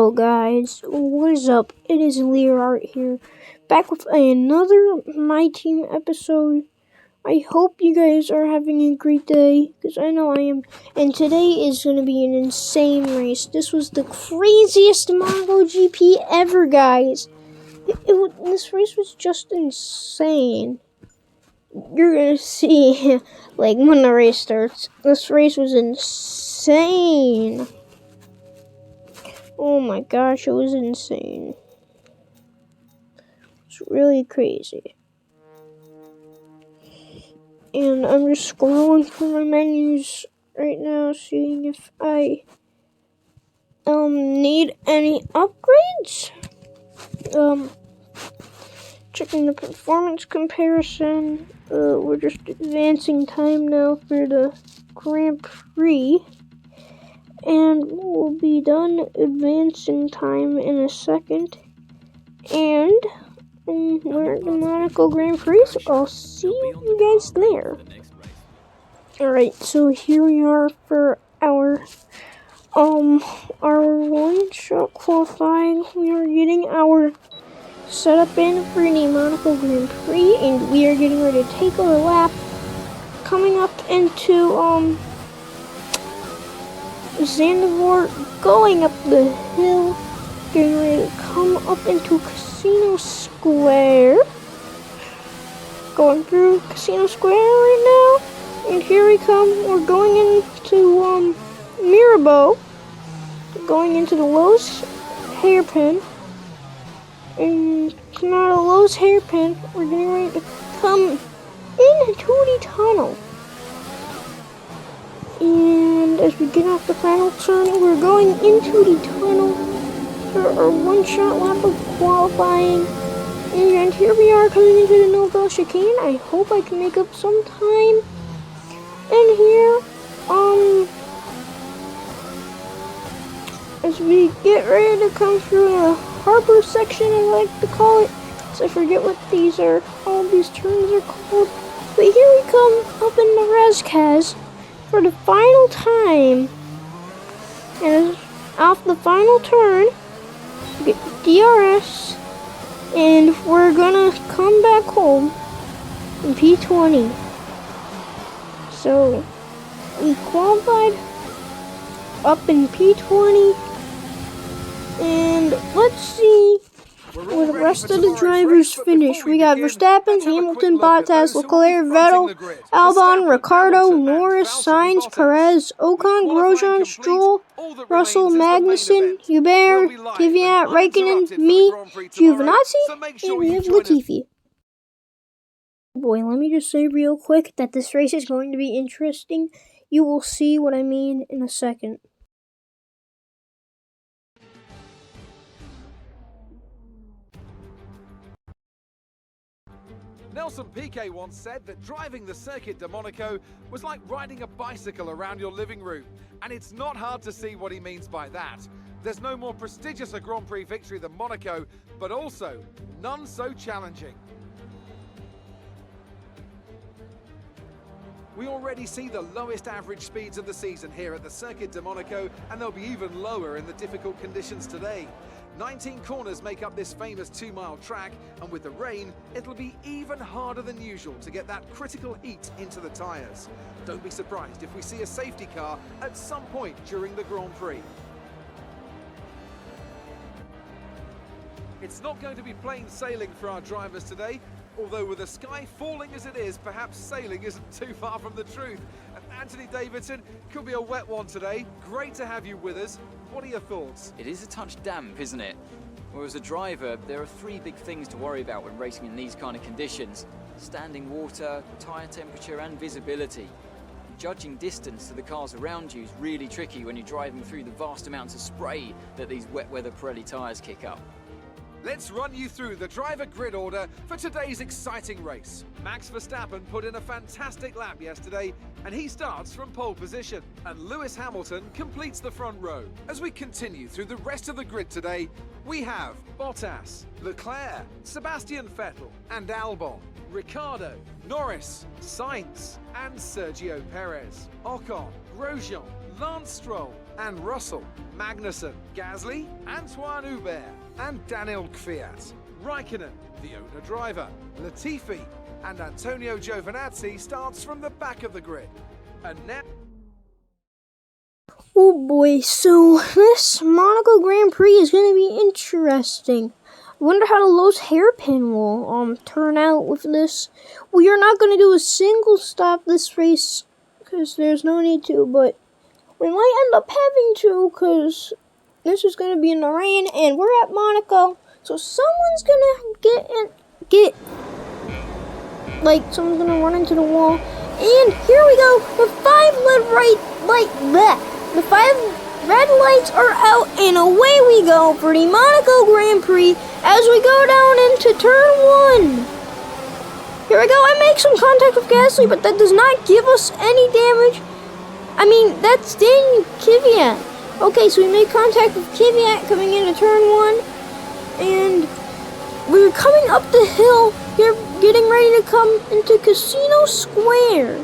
Hello guys, what is up? It is Learart here, back with another My Team episode. I hope you guys are having a great day, because I know I am. And today is going to be an insane race. This was the craziest MonacoGP ever, guys. This race was just insane. You're going to see, like, when the race starts. This race was insane. Oh my gosh, it was insane. It's really crazy. And I'm just scrolling through my menus right now, seeing if I need any upgrades. Checking the performance comparison. We're just advancing time now for the Grand Prix. And we'll be done advancing time in a second. And we're at the Monaco Grand Prix, so I'll see you guys there. Alright, so here we are for our one-shot qualifying. We are getting our setup in for the Monaco Grand Prix, and we are getting ready to take our lap. Coming up into, Zandvoort, going up the hill, getting ready to come up into Casino Square. Going through Casino Square right now, and here we come. We're going into Mirabeau, going into the Lowe's hairpin, and coming out of Lowe's hairpin, we're getting ready to come into the tunnel. And as we get off the final turn, we're going into the tunnel for our one-shot lap of qualifying. And here we are coming into the Nouvelle Chicane. I hope I can make up some time. And here, as we get ready to come through the harbor section, I like to call it, so I forget what these are, all these turns are called. But here we come up in the Razkaz for the final time. And off the final turn, we get DRS, and we're gonna come back home in P20. So we qualified up in P20, and let's see where the rest of the drivers finish. We got Verstappen, Hamilton, Bottas, Leclerc, Vettel, Albon, Ricciardo, Norris, Sainz, Perez, Ocon, Grosjean, Stroll, Russell, Magnussen, Hubert, Kvyat, Raikkonen, me, Giovinazzi, and we have Latifi. Boy, let me just say real quick that this race is going to be interesting. You will see what I mean in a second. Nelson Piquet once said that driving the Circuit de Monaco was like riding a bicycle around your living room. And it's not hard to see what he means by that. There's no more prestigious a Grand Prix victory than Monaco, but also none so challenging. We already see the lowest average speeds of the season here at the Circuit de Monaco, and they'll be even lower in the difficult conditions today. 19 corners make up this famous 2-mile track, and with the rain, it'll be even harder than usual to get that critical heat into the tyres. Don't be surprised if we see a safety car at some point during the Grand Prix. It's not going to be plain sailing for our drivers today, although with the sky falling as it is, perhaps sailing isn't too far from the truth. And Anthony Davidson, could be a wet one today. Great to have you with us. What are your thoughts? It is a touch damp, isn't it? Well, as a driver, there are 3 big things to worry about when racing in these kind of conditions: standing water, tyre temperature and visibility. Judging distance to the cars around you is really tricky when you're driving through the vast amounts of spray that these wet weather Pirelli tyres kick up. Let's run you through the driver grid order for today's exciting race. Max Verstappen put in a fantastic lap yesterday, and he starts from pole position. And Lewis Hamilton completes the front row. As we continue through the rest of the grid today, we have Bottas, Leclerc, Sebastian Vettel, and Albon, Ricciardo, Norris, Sainz, and Sergio Perez, Ocon, Grosjean, Lance Stroll and Russell, Magnussen, Gasly, Antoine Hubert, and Daniel Kvyat. Raikkonen, the owner-driver, Latifi, and Antonio Giovinazzi starts from the back of the grid. And now... Oh boy, so this Monaco Grand Prix is going to be interesting. I wonder how the Lowe's hairpin will turn out with this. We are not going to do a single stop this race because there's no need to, but we might end up having to because this is going to be in the rain and we're at Monaco. So someone's going to someone's going to run into the wall. And here we go. The 5 red lights are out and away we go for the Monaco Grand Prix as we go down into turn 1. Here we go. I make some contact with Gasly, but that does not give us any damage. I mean, that's Daniel Kvyat. Okay, so we made contact with Kvyat coming into turn 1. And we're coming up the hill. We're getting ready to come into Casino Square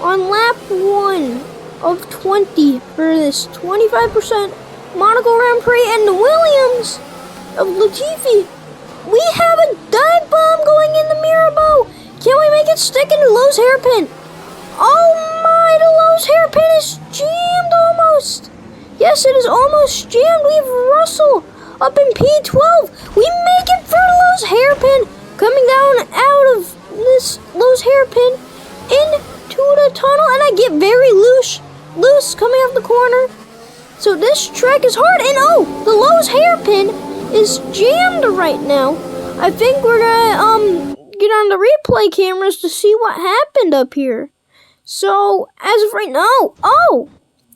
on lap 1 of 20 for this 25% Monaco Grand Prix. And the Williams of Latifi. We have a dive bomb going in the Mirabeau. Can we make it stick into Lowe's hairpin? Oh my, the Lowe's hairpin is jammed almost. Yes, it is almost jammed. We have Russell up in P12. We make it for the Lowe's hairpin. Coming down out of this Lowe's hairpin into the tunnel. And I get very loose coming off the corner. So this track is hard. And oh, the Lowe's hairpin is jammed right now. I think we're gonna get on the replay cameras to see what happened up here. So as of right now, oh,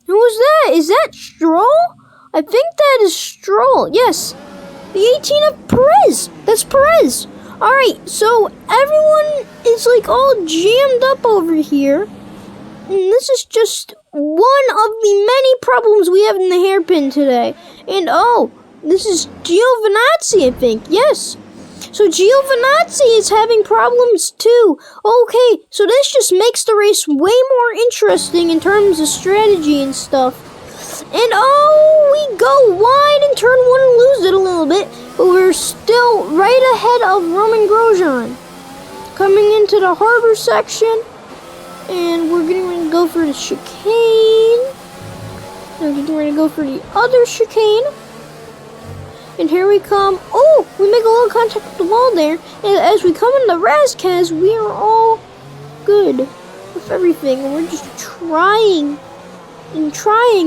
who was that? Is that Stroll? I think that is Stroll. Yes, the 18 of Perez. That's Perez. All right, so everyone is like all jammed up over here. And this is just one of the many problems we have in the hairpin today. And oh, this is Giovinazzi, I think. Yes. So Giovinazzi is having problems too. Okay, so this just makes the race way more interesting in terms of strategy and stuff. And oh, we go wide in turn 1 and lose it a little bit. But we're still right ahead of Roman Grosjean. Coming into the harbor section. And we're getting ready to go for the chicane. We're getting ready to go for the other chicane. And here we come. Oh, we make a little contact with the wall there. And as we come into Razkaz, we are all good with everything. And we're just trying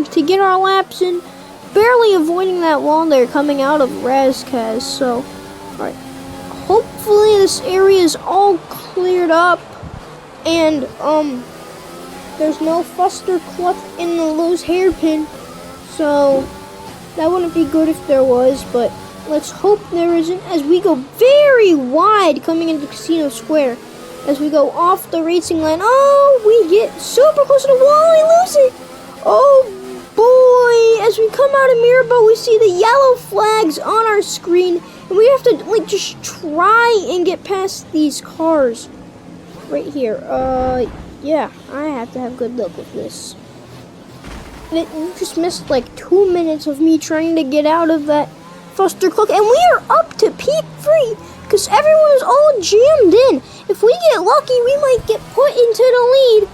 to get our laps in. Barely avoiding that wall there coming out of Razkaz. So, alright. Hopefully this area is all cleared up. And, there's no Fustercluck in the Lowe's hairpin. So, that wouldn't be good if there was, but let's hope there isn't as we go very wide coming into Casino Square. As we go off the racing line. Oh, we get super close to the wall. We lose it. Oh, boy. As we come out of Mirabeau, we see the yellow flags on our screen. And we have to, just try and get past these cars. Right here. Yeah, I have to have good luck with this. You just missed 2 minutes of me trying to get out of that Fustercluck. And we are up to P3 because everyone is all jammed in. If we get lucky, we might get put into the lead.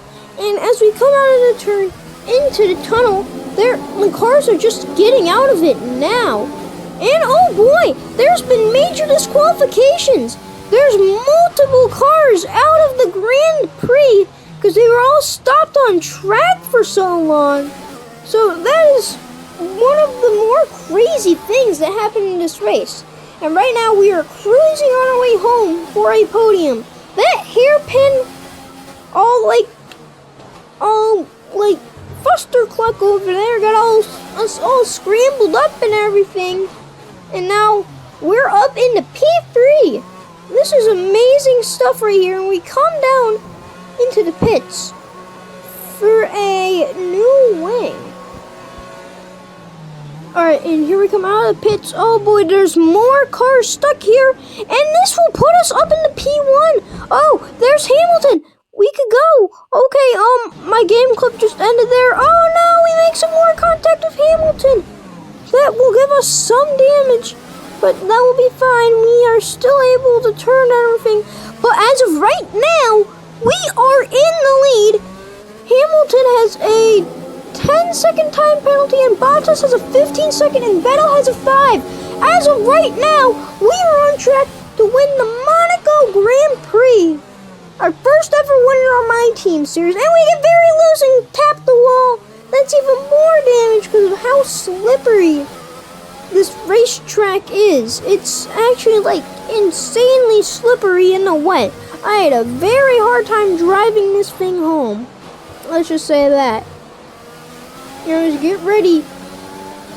And as we come out of the turn into the tunnel, the cars are just getting out of it now. And oh boy, there's been major disqualifications. There's multiple cars out of the Grand Prix because they were all stopped on track for so long. So that is one of the more crazy things that happened in this race. And right now we are cruising on our way home for a podium. That hairpin, all Fustercluck over there got us all scrambled up and everything. And now we're up into P3. This is amazing stuff right here. And we come down into the pits for a new wing. Alright, and here we come out of the pits. Oh boy, there's more cars stuck here. And this will put us up into P1. Oh, there's Hamilton. We could go. Okay, my game clip just ended there. Oh no, we make some more contact with Hamilton. That will give us some damage, but that will be fine. We are still able to turn everything. But as of right now, we are in the lead. Hamilton has a 10-second time penalty, and Bottas has a 15-second, and Vettel has a 5. As of right now, we are on track to win the Monaco Grand Prix. Our first ever winner on my team series, and we get very loose and tap the wall. That's even more damage because of how slippery this racetrack is. It's actually like insanely slippery in the wet. I had a very hard time driving this thing home. Let's just say that. Just get ready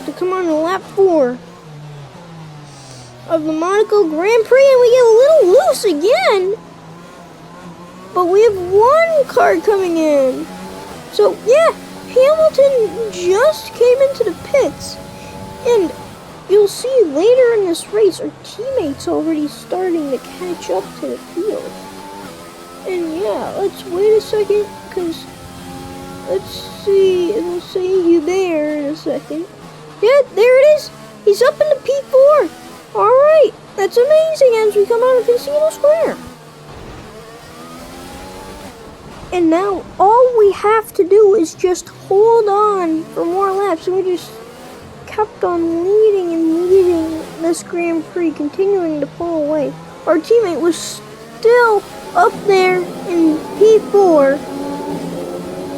to come on to lap 4 of the Monaco Grand Prix, and we get a little loose again. But we have one car coming in. So yeah, Hamilton just came into the pits, and you'll see later in this race our teammates already starting to catch up to the field. And yeah, let's wait a second, because let's see, it'll say you there in a second. Yeah, there it is. He's up in the P4. Alright, that's amazing as we come out of Casino Square. And now all we have to do is just hold on for more laps. And we just kept on leading and leading this Grand Prix, continuing to pull away. Our teammate was still up there in P4.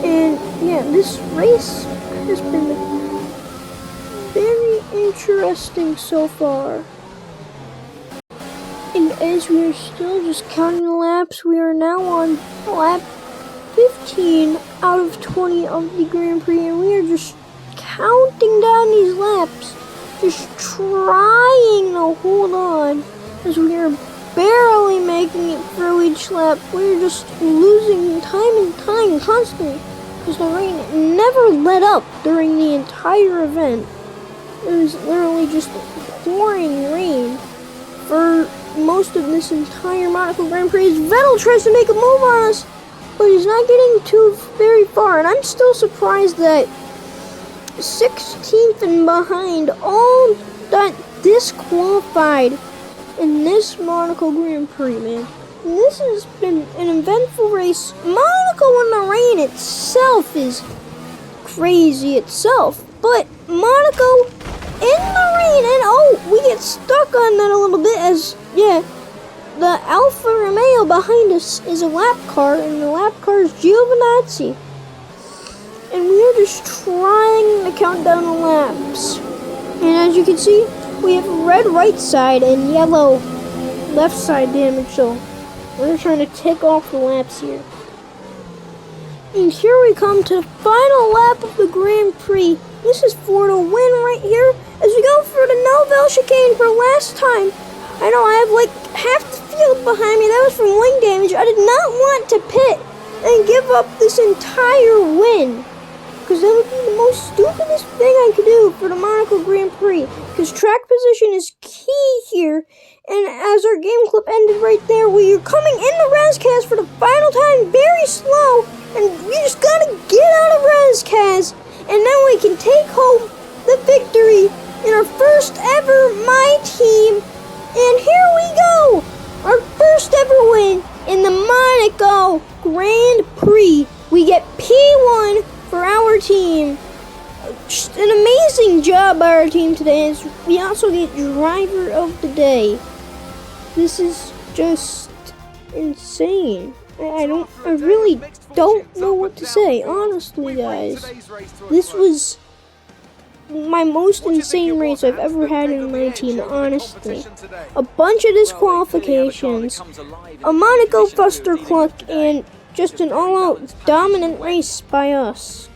And yeah, this race has been very interesting so far. And as we are still just counting the laps, we are now on lap 15 out of 20 of the Grand Prix, and we are just counting down these laps, just trying to hold on, as we are barely making it through each lap. We're just losing time and time constantly, because the rain never let up during the entire event. It was literally just pouring rain for most of this entire Monaco Grand Prix. As Vettel tries to make a move on us, but he's not getting too very far, and I'm still surprised that 16th and behind all got disqualified in this Monaco Grand Prix, man. And this has been an eventful race. Monaco in the rain itself is crazy itself, but Monaco in the rain, and oh, we get stuck on that a little bit as, yeah, the Alfa Romeo behind us is a lap car, and the lap car is Giovinazzi. And we are just trying to count down the laps. And as you can see, we have red right side and yellow left side damage, so we're trying to tick off the laps here. And here we come to the final lap of the Grand Prix. This is for the win right here, as we go for the Nouvelle chicane for last time. I know I have like half the field behind me. That was from wing damage. I did not want to pit and give up this entire win, because that would be the most stupidest thing I could do for the Monaco Grand Prix, because track position is key here. And as our game clip ended right there, we are coming in the Razcast for the final time, very slow, and we just gotta get out of Razcast, and then we can take home the victory in our first ever My Team. And here we go, our first ever win in the Monaco Grand Prix. We get P1 for our team. Just an amazing job by our team today. We also get Driver of the Day. This is just insane. I really don't know what to say, honestly, guys. This was my most insane race I've ever had in my team, honestly. A bunch of disqualifications, a Monaco clustercluck, and just an all-out dominant race by us.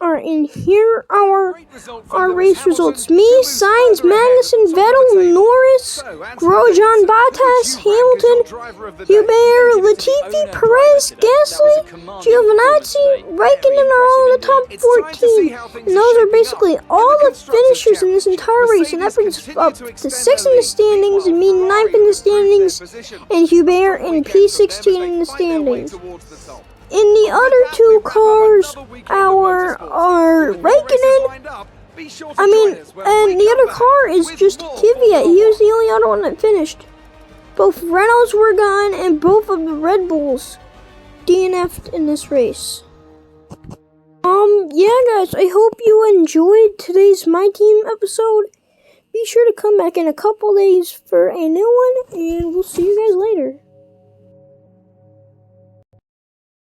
And here are Great result from our Lewis race Hamilton, results. who Me, moves Sainz, further ahead Magnussen, at the top of the Vettel, table. Norris, So, Anthony Grosjean, Davidson, Bottas, who would you rank as Hamilton, your driver of the day? Hubert, Owner Latifi, driver Perez, today. That was a Gasly, commanding Giovinazzi, performance today. Raikkonen Very are all in the impressive top It's time to see 14. how things And those are shaping basically up. In all the Constructors' finishers in this Championship, entire race. And that brings Mercedes us up continue to extend 6th their in the lead. standings, and me Meanwhile, 9th in Ferrari the have improved their standings, position. and Hubert A strong in weekend from them as P16 they in the fight their way standings. towards the top. In the And with other that, we two wrap up cars, another weekend of motorsport. are With more races Raikkonen. lined up, be sure to I join mean, us when and we the come other back car is with just more Kvyat. Formula He was One. the only other one that finished. Both Renaults were gone, and both of the Red Bulls DNF'd in this race. Yeah, guys, I hope you enjoyed today's My Team episode. Be sure to come back in a couple days for a new one, and we'll see you guys later.